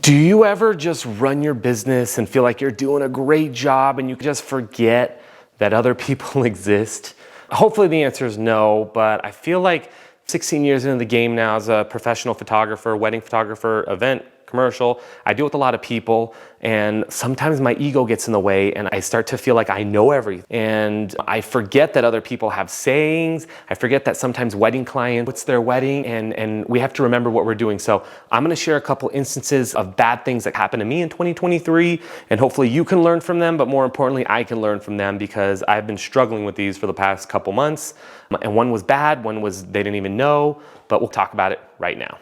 Do you ever just run your business and feel like you're doing a great job and you just forget that other people exist? Hopefully the answer is no, but I feel like 16 years into the game now as a professional photographer, wedding photographer, event, commercial, I deal with a lot of people, and sometimes my ego gets in the way and I start to feel like I know everything. And I forget that other people have sayings. I forget that sometimes wedding clients, it's their wedding, and we have to remember what we're doing. So I'm gonna share a couple instances of bad things that happened to me in 2023, and hopefully you can learn from them, but more importantly, I can learn from them because I've been struggling with these for the past couple months. And one was bad, one was they didn't even know, but we'll talk about it right now.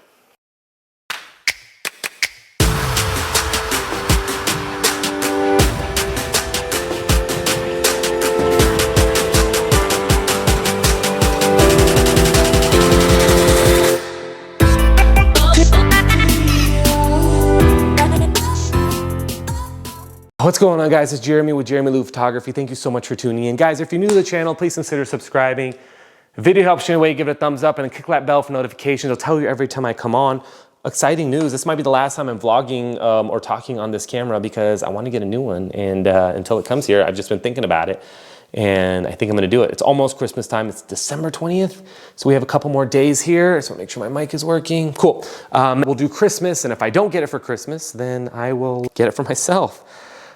What's going on, guys? It's Jeremy with Jeremy Lou Photography. Thank you so much for tuning in. Guys, if you're new to the channel, please consider subscribing. If the video helps you anyway, give it a thumbs up and click that bell for notifications. I'll tell you every time I come on. Exciting news. This might be the last time I'm vlogging or talking on this camera because I want to get a new one. And until it comes here, I've just been thinking about it. And I think I'm gonna do it. It's almost Christmas time. It's December 20th. So we have a couple more days here. So make sure my mic is working. Cool. We'll do Christmas. And if I don't get it for Christmas, then I will get it for myself.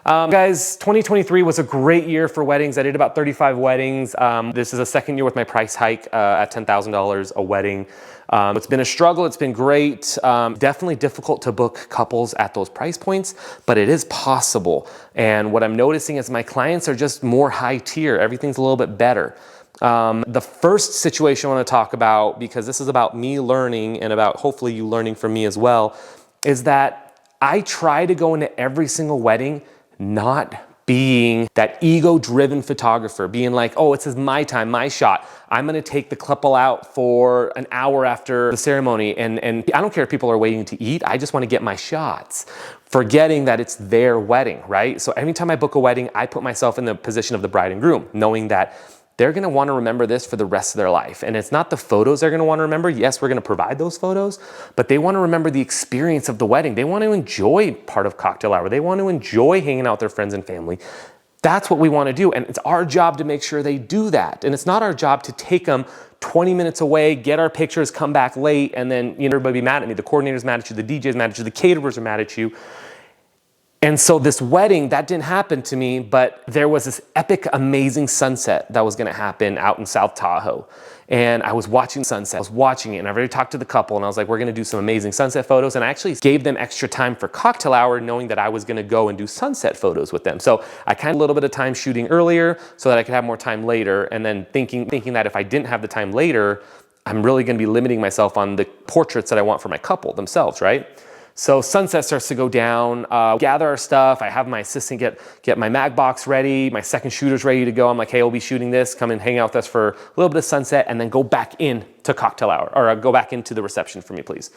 Guys, 2023 was a great year for weddings. I did about 35 weddings. This is the second year with my price hike at $10,000 a wedding. It's been a struggle. It's been great. Definitely difficult to book couples at those price points, but it is possible. And what I'm noticing is my clients are just more high tier. Everything's a little bit better. The first situation I want to talk about, because this is about me learning and about hopefully you learning from me as well, is that I try to go into every single wedding not being that ego-driven photographer, being like, oh, this is my time, my shot. I'm gonna take the couple out for an hour after the ceremony, and I don't care if people are waiting to eat, I just wanna get my shots. Forgetting that it's their wedding, right? So every time I book a wedding, I put myself in the position of the bride and groom, knowing that they're gonna wanna remember this for the rest of their life. And it's not the photos they're gonna wanna remember. Yes, we're gonna provide those photos, but they wanna remember the experience of the wedding. They wanna enjoy part of cocktail hour. They wanna enjoy hanging out with their friends and family. That's what we wanna do. And it's our job to make sure they do that. And it's not our job to take them 20 minutes away, get our pictures, come back late, and then everybody be mad at me. The coordinator's mad at you, the DJ's mad at you, the caterers are mad at you. And so this wedding, that didn't happen to me, but there was this epic, amazing sunset that was gonna happen out in South Tahoe. And I was watching sunset, I was watching it, and I already talked to the couple, and I was like, we're gonna do some amazing sunset photos. And I actually gave them extra time for cocktail hour, knowing that I was gonna go and do sunset photos with them. So I kind of a little bit of time shooting earlier so that I could have more time later, and then thinking that if I didn't have the time later, I'm really gonna be limiting myself on the portraits that I want for my couple themselves, right? So sunset starts to go down, gather our stuff. I have my assistant get my mag box ready. My second shooter's ready to go. I'm like, hey, we'll be shooting this. Come and hang out with us for a little bit of sunset and then go back in to cocktail hour, or go back into the reception for me, please.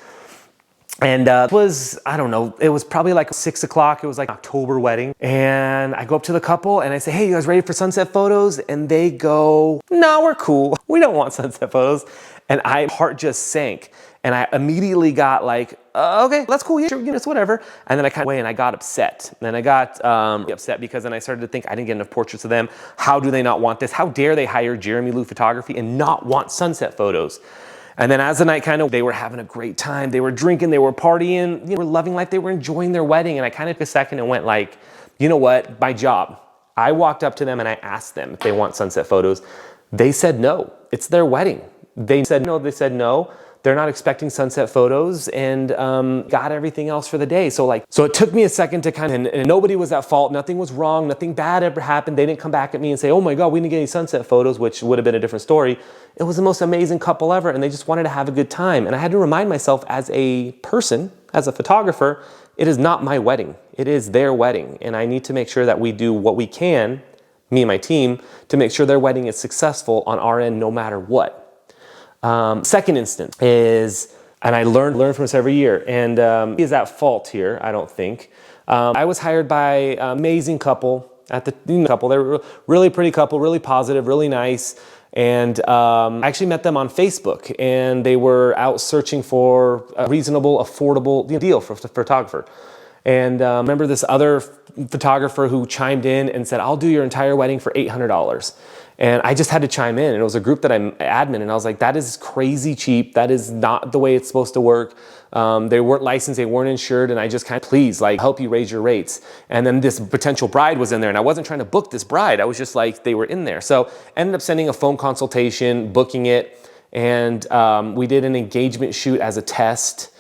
And it was, I don't know, it was probably like 6 o'clock. It was like October wedding. And I go up to the couple and I say, hey, you guys ready for sunset photos? And they go, no, we're cool. We don't want sunset photos. And my heart just sank. And I immediately got like, okay, that's cool, yeah, sure, it's whatever. And then I kind of went and I got upset. And then I got upset because then I started to think I didn't get enough portraits of them. How do they not want this? How dare they hire Jeremy Lou Photography and not want sunset photos? And then as the night they were having a great time. They were drinking, they were partying, they were loving life, they were enjoying their wedding. And I kind of took a second and went like, you know what, my job. I walked up to them and I asked them if they want sunset photos. They said no, it's their wedding. They said no. They're not expecting sunset photos, and got everything else for the day. So it took me a second to and nobody was at fault. Nothing was wrong. Nothing bad ever happened. They didn't come back at me and say, oh my God, we didn't get any sunset photos, which would have been a different story. It was the most amazing couple ever, and they just wanted to have a good time. And I had to remind myself as a person, as a photographer, it is not my wedding. It is their wedding. And I need to make sure that we do what we can, me and my team, to make sure their wedding is successful on our end no matter what. Second instance is, and I learn from this every year, and he is at fault here, I don't think. I was hired by an amazing couple at the couple. They were really pretty couple, really positive, really nice. And I actually met them on Facebook, and they were out searching for a reasonable, affordable deal for a photographer. And remember this other photographer who chimed in and said, I'll do your entire wedding for $800. And I just had to chime in, and it was a group that I'm admin, and I was like, that is crazy cheap. That is not the way it's supposed to work. They weren't licensed, they weren't insured, and I just kind of, please, like, help you raise your rates. And then this potential bride was in there, and I wasn't trying to book this bride. I was just like, they were in there. So ended up sending a phone consultation, booking it, and we did an engagement shoot as a test.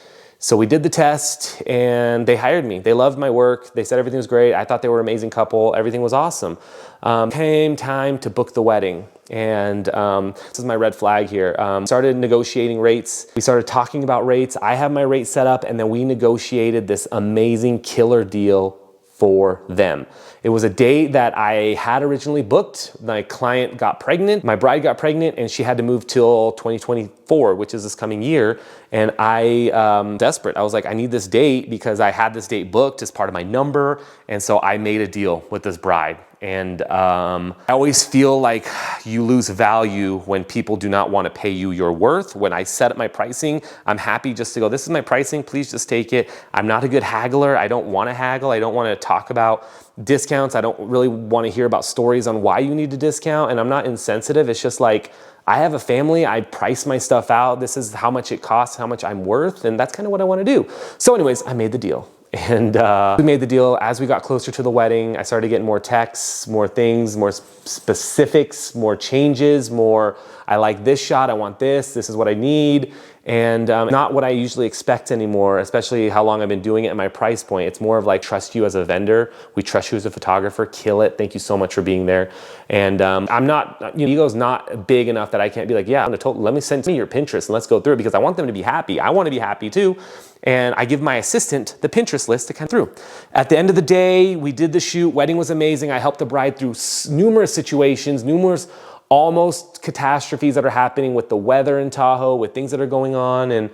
So we did the test, and they hired me. They loved my work. They said everything was great. I thought they were an amazing couple. Everything was awesome. Came time to book the wedding. And this is my red flag here. Started negotiating rates. We started talking about rates. I have my rate set up, and then we negotiated this amazing killer deal for them. It was a date that I had originally booked. My client got pregnant, my bride got pregnant, and she had to move till 2024, which is this coming year. And I, desperate. I was like, I need this date because I had this date booked as part of my number. And so I made a deal with this bride. And I always feel like you lose value when people do not want to pay you your worth. When I set up my pricing, I'm happy just to go, this is my pricing, please just take it. I'm not a good haggler. I don't want to haggle. I don't want to talk about discounts. I don't really want to hear about stories on why you need to discount. And I'm not insensitive. It's just like, I have a family, I price my stuff out. This is how much it costs, how much I'm worth. And that's kind of what I want to do. So anyways, I made the deal. And we made the deal. As we got closer to the wedding, I started getting more texts, more things, more specifics, more changes, more, I like this shot, I want this is what I need. And not what I usually expect anymore, especially how long I've been doing it at my price point. It's more of like, trust you as a vendor. We trust you as a photographer, kill it. Thank you so much for being there. And I'm not, ego's not big enough that I can't be like, yeah, let me send me your Pinterest and let's go through it, because I want them to be happy. I want to be happy too. And I give my assistant the Pinterest list to come through. At the end of the day, we did the shoot. Wedding was amazing. I helped the bride through numerous situations, numerous almost catastrophes that are happening with the weather in Tahoe, with things that are going on. And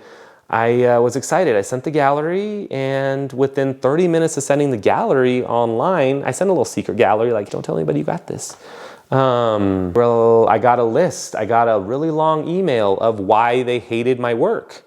I was excited. I sent the gallery, and within 30 minutes of sending the gallery online, I sent a little secret gallery, like, don't tell anybody you got this. Well, I got a list. I got a really long email of why they hated my work.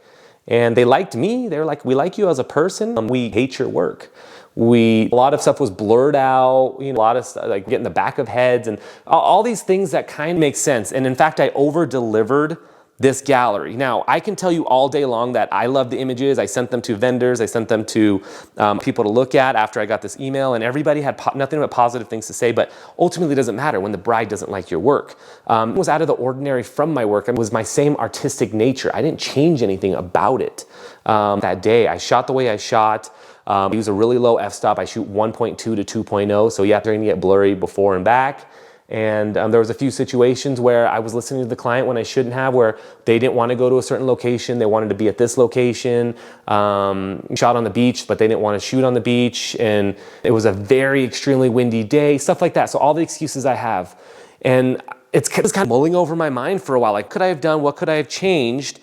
And they liked me. They were like, we like you as a person. We hate your work. A lot of stuff was blurred out, a lot of stuff, like getting the back of heads and all these things that kind of make sense. And in fact, I over-delivered this gallery. Now, I can tell you all day long that I love the images. I sent them to vendors. I sent them to people to look at after I got this email, and everybody had nothing but positive things to say, but ultimately it doesn't matter when the bride doesn't like your work. It was out of the ordinary from my work. It was my same artistic nature. I didn't change anything about it. That day, I shot the way I shot. I use a really low f-stop. I shoot 1.2 to 2.0, so yeah, they're gonna get blurry before and back. And there was a few situations where I was listening to the client when I shouldn't have, where they didn't want to go to a certain location. They wanted to be at this location, shot on the beach, but they didn't want to shoot on the beach. And it was a very extremely windy day, stuff like that. So all the excuses I have. And it's kind of mulling over my mind for a while. Like, could I have done? What could I have changed?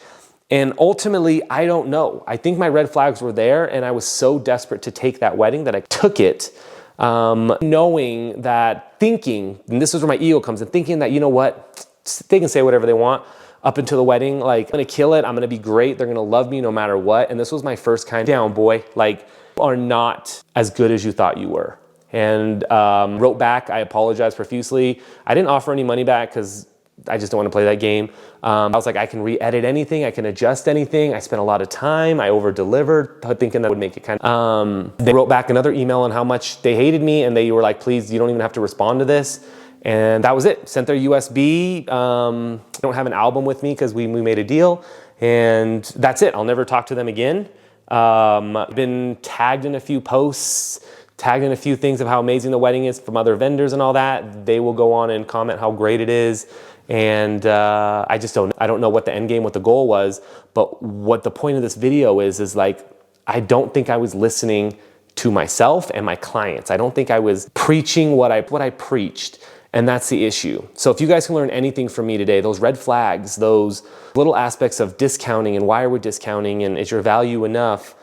And ultimately, I don't know. I think my red flags were there, and I was so desperate to take that wedding that I took it. Knowing that, thinking, and this is where my ego comes in, thinking that, you know what, they can say whatever they want up until the wedding, like, I'm gonna kill it, I'm gonna be great, they're gonna love me no matter what. And this was my first kind of down, boy, like, you are not as good as you thought you were. And wrote back, I apologized profusely. I didn't offer any money back because I just don't want to play that game. I was like, I can re-edit anything, I can adjust anything. I spent a lot of time, I over-delivered, thinking that would make it kind of... They wrote back another email on how much they hated me, and they were like, please, you don't even have to respond to this. And that was it. Sent their USB. I don't have an album with me because we made a deal. And that's it. I'll never talk to them again. Been tagged in a few posts, tagged in a few things of how amazing the wedding is from other vendors and all that. They will go on and comment how great it is. And I don't know what the end game, what the goal was, but what the point of this video is like, I don't think I was listening to myself and my clients. I don't think I was preaching what I preached. And that's the issue. So if you guys can learn anything from me today, those red flags, those little aspects of discounting and why are we discounting and is your value enough?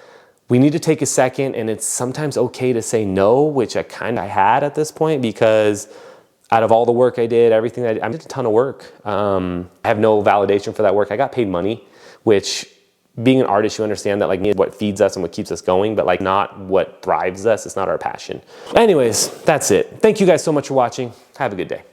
We need to take a second, and it's sometimes okay to say no, which I had at this point, because out of all the work I did, everything I did a ton of work. I have no validation for that work. I got paid money, which being an artist, you understand that like what feeds us and what keeps us going, but like not what thrives us. It's not our passion. Anyways, that's it. Thank you guys so much for watching. Have a good day.